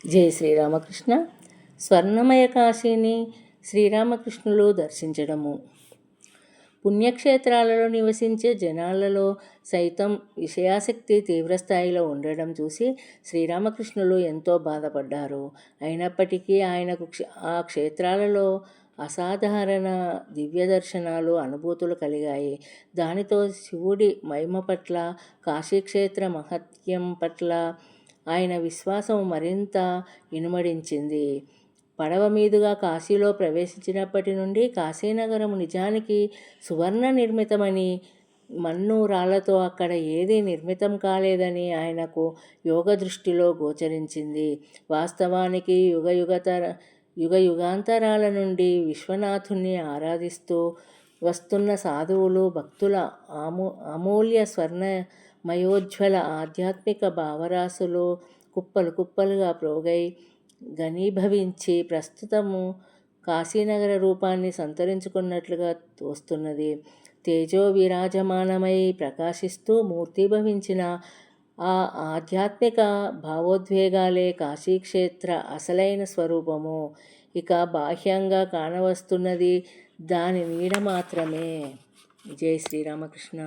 జై శ్రీరామకృష్ణ. స్వర్ణమయ కాశీని శ్రీరామకృష్ణులు దర్శించడము. పుణ్యక్షేత్రాలలో నివసించే జనాలలో సైతం విషయాసక్తి తీవ్రస్థాయిలో ఉండడం చూసి శ్రీరామకృష్ణులు ఎంతో బాధపడ్డారు. అయినప్పటికీ ఆయనకు ఆ క్షేత్రాలలో అసాధారణ దివ్య దర్శనాలు, అనుభూతులు కలిగాయి. దానితో శివుడి మహిమ పట్ల, కాశీక్షేత్ర మహత్యం పట్ల ఆయన విశ్వాసం మరింత ఇనుమడించింది. పడవ మీదుగా కాశీలో ప్రవేశించినప్పటి నుండి కాశీనగరం నిజానికి సువర్ణ నిర్మితమని, మన్ను రాళ్లతో అక్కడ ఏదీ నిర్మితం కాలేదని ఆయనకు యోగ దృష్టిలో గోచరించింది. వాస్తవానికి యుగాంతరాల నుండి విశ్వనాథుణ్ణి ఆరాధిస్తూ వస్తున్న సాధువులు, భక్తుల అమూల్య స్వర్ణమయోజ్వల ఆధ్యాత్మిక భావరాశులు కుప్పలు కుప్పలుగా ప్రోగై ఘనీభవించి ప్రస్తుతము కాశీనగర రూపాన్ని సంతరించుకున్నట్లుగా తోస్తున్నది. తేజో విరాజమానమై ప్రకాశిస్తూ మూర్తిభవించిన ఆ ఆధ్యాత్మిక భావోద్వేగాలే కాశీక్షేత్ర అసలైన స్వరూపము. ఇక బాహ్యంగా కానవస్తున్నది దాని నీడ మాత్రమే. జై శ్రీరామకృష్ణ.